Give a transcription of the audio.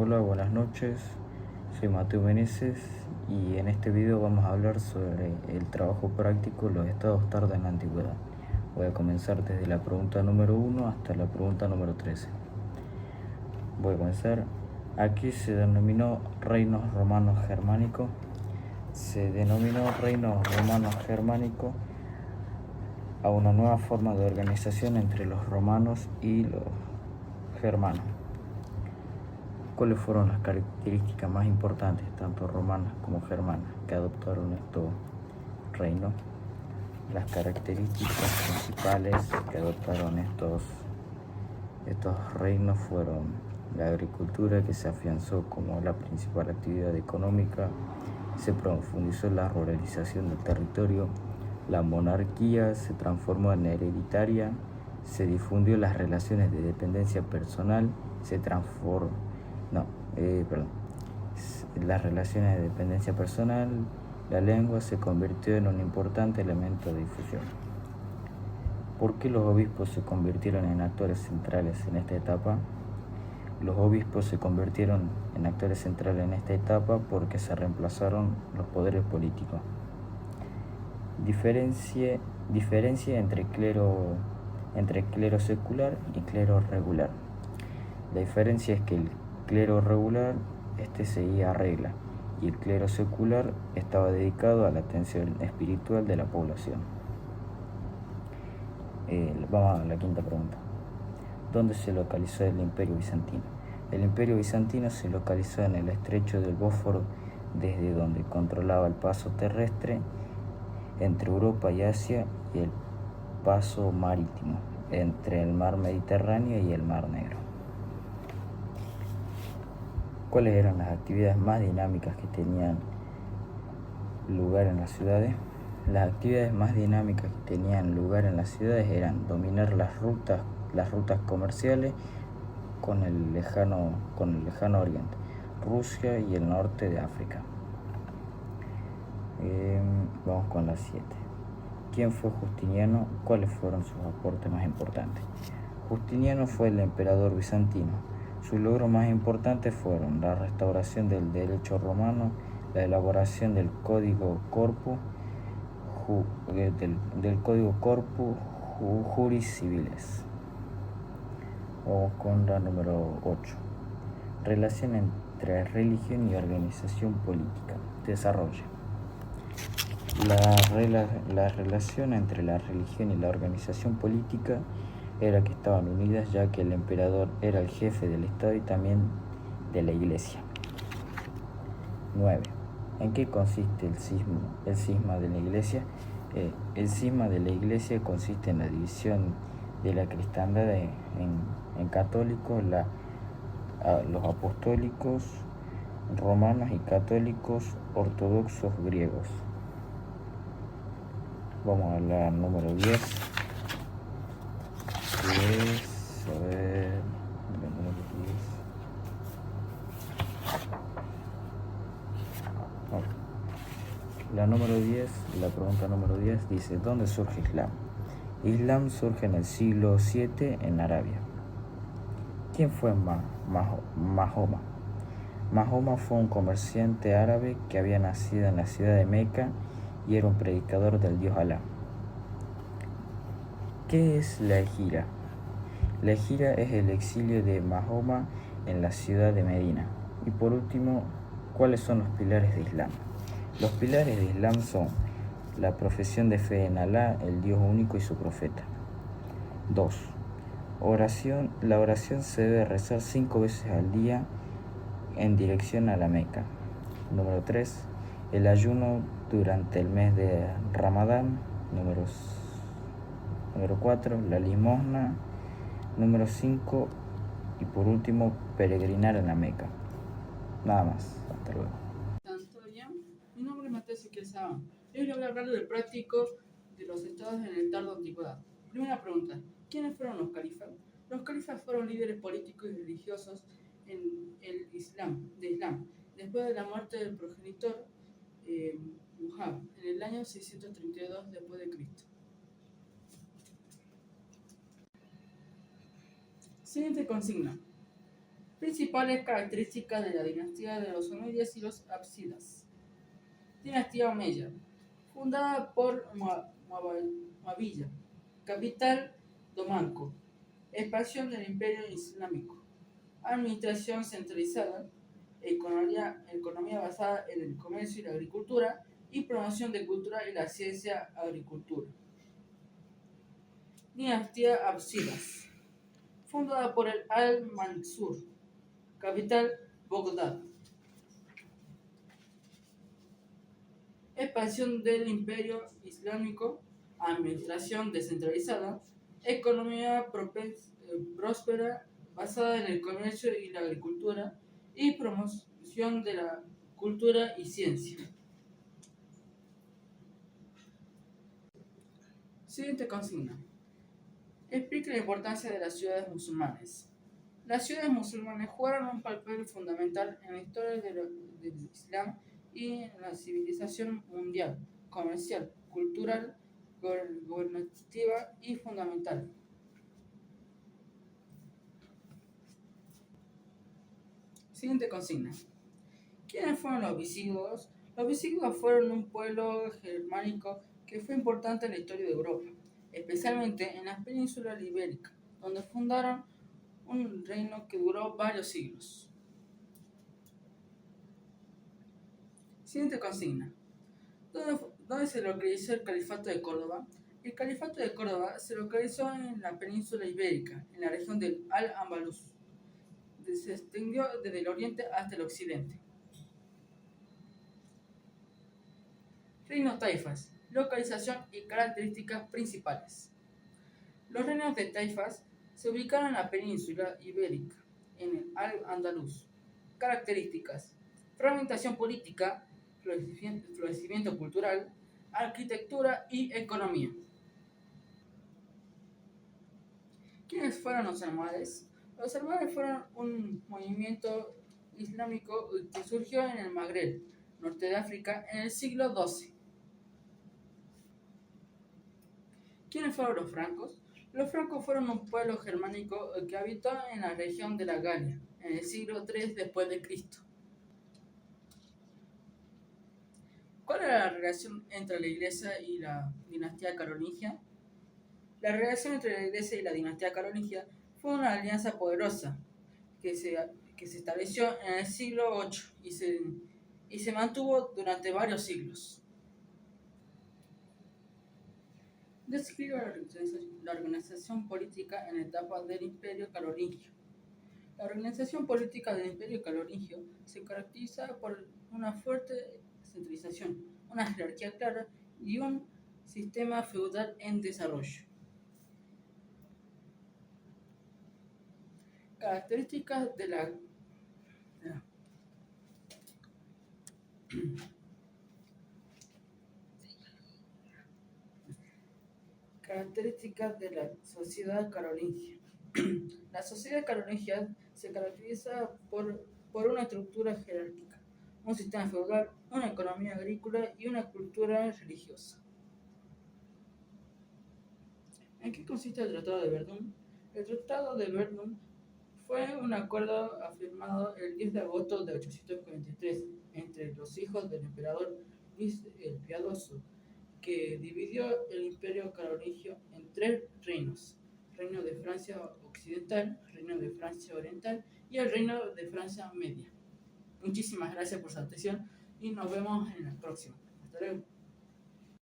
Hola, buenas noches. Soy Mateo Meneses y en este video vamos a hablar sobre el trabajo práctico, los estados tarda en la antigüedad. Voy a comenzar desde la pregunta número 1 hasta la pregunta número 13. Voy a comenzar. Aquí se denominó reinos romanos germánicos. Se denominó reino romano germánico a una nueva forma de organización entre los romanos y los germanos. ¿Cuáles fueron las características más importantes, tanto romanas como germanas, que adoptaron estos reinos? Las características principales que adoptaron estos reinos fueron la agricultura, que se afianzó como la principal actividad económica, se profundizó en la ruralización del territorio, la monarquía se transformó en hereditaria, se difundió las relaciones de dependencia personal, las relaciones de dependencia personal, la lengua se convirtió en un importante elemento de difusión. ¿Por qué los obispos se convirtieron en actores centrales en esta etapa? Los obispos se convirtieron en actores centrales en esta etapa porque se reemplazaron los poderes políticos. Diferencia entre clero secular y clero regular. La diferencia es que el clero regular seguía regla y el clero secular estaba dedicado a la atención espiritual de la población. Vamos a la quinta pregunta. ¿Dónde se localizó el Imperio Bizantino? El Imperio Bizantino se localizó en el estrecho del Bósforo, desde donde controlaba el paso terrestre entre Europa y Asia y el paso marítimo entre el mar Mediterráneo y el mar Negro. ¿Cuáles eran las actividades más dinámicas que tenían lugar en las ciudades? Las actividades más dinámicas que tenían lugar en las ciudades eran dominar las rutas comerciales con el lejano oriente, Rusia y el norte de África. Vamos con la 7. ¿Quién fue Justiniano? ¿Cuáles fueron sus aportes más importantes? Justiniano fue el emperador bizantino. Sus logros más importantes fueron la restauración del derecho romano, la elaboración del Código Corpus Juris Civiles. Vamos con la número 8. Relación entre religión y organización política. Desarrollo. La relación entre la religión y la organización política era que estaban unidas, ya que el emperador era el jefe del Estado y también de la Iglesia. 9. ¿En qué consiste el cisma de la Iglesia? El cisma de la Iglesia consiste en la división de la cristiandad en católicos, los apostólicos romanos y católicos ortodoxos griegos. Vamos a la número 10. La número 10, la pregunta número 10 dice: ¿dónde surge Islam? Islam surge en el siglo VII en Arabia. ¿Quién fue Mahoma? Mahoma fue un comerciante árabe que había nacido en la ciudad de Meca y era un predicador del dios Alá. ¿Qué es la Hijra? La Hijra es el exilio de Mahoma en la ciudad de Medina. Y por último, ¿cuáles son los pilares de Islam? Los pilares de Islam son la profesión de fe en Alá, el Dios único y su profeta. 2. La oración se debe rezar 5 veces al día en dirección a la Meca. Número 3. El ayuno durante el mes de Ramadán. Número 4. La limosna. Número 5. Y por último, peregrinar en la Meca. Nada más. Hasta luego. Mi nombre es Mateo Siquelzaba. Hoy les voy a hablar del práctico de los estados en el tardo antigüedad. Primera pregunta: ¿quiénes fueron los califas? Los califas fueron líderes políticos y religiosos en el Islam, después de la muerte del progenitor Muhammad en el año 632 después de Cristo. Siguiente consigna: Principales características de la dinastía de los Omeyas y los Absidas. Dinastía Omeya, fundada por Muawiyah, capital Damasco, expansión del Imperio Islámico, administración centralizada, economía basada en el comercio y la agricultura y promoción de cultura y la ciencia agricultura. Dinastía Absidas, fundada por el Al-Mansur, capital Bagdad. Expansión del Imperio Islámico, administración descentralizada, economía próspera basada en el comercio y la agricultura y promoción de la cultura y ciencia. Siguiente consigna. Explica la importancia de las ciudades musulmanes. Las ciudades musulmanas jugaron un papel fundamental en la historia del Islam y en la civilización mundial, comercial, cultural, gubernativa y fundamental. Siguiente consigna. ¿Quiénes fueron los visigodos? Los visigodos fueron un pueblo germánico que fue importante en la historia de Europa, especialmente en la península ibérica, donde fundaron un reino que duró varios siglos. Siguiente consigna. ¿Dónde se localizó el Califato de Córdoba? El Califato de Córdoba se localizó en la península ibérica, en la región del Al-Ándalus. Se extendió desde el oriente hasta el occidente. Reino Taifas. Localización y características principales. Los reinos de Taifas se ubicaron en la península ibérica, en el Al-Ándalus. Características: fragmentación política, florecimiento cultural, arquitectura y economía. ¿Quiénes fueron los almohades? Los almohades fueron un movimiento islámico que surgió en el Magreb, norte de África, en el siglo XII. ¿Quiénes fueron los francos? Los francos fueron un pueblo germánico que habitó en la región de la Galia, en el siglo III después de Cristo. ¿Cuál era la relación entre la Iglesia y la dinastía carolingia? La relación entre la Iglesia y la dinastía carolingia fue una alianza poderosa que se estableció en el siglo VIII y se mantuvo durante varios siglos. Describe la organización política en la etapa del Imperio Carolingio. La organización política del Imperio Carolingio se caracteriza por una fuerte centralización, una jerarquía clara y un sistema feudal en desarrollo. Características de la Características de la sociedad carolingia. La sociedad carolingia se caracteriza por una estructura jerárquica, un sistema feudal, una economía agrícola y una cultura religiosa. ¿En qué consiste el Tratado de Verdún? El Tratado de Verdún fue un acuerdo firmado el 10 de agosto de 843 entre los hijos del emperador Luis el Piadoso, que dividió el imperio carolingio en 3 reinos: Reino de Francia Occidental, Reino de Francia Oriental y el Reino de Francia Media. Muchísimas gracias por su atención y nos vemos en el próximo. Hasta luego.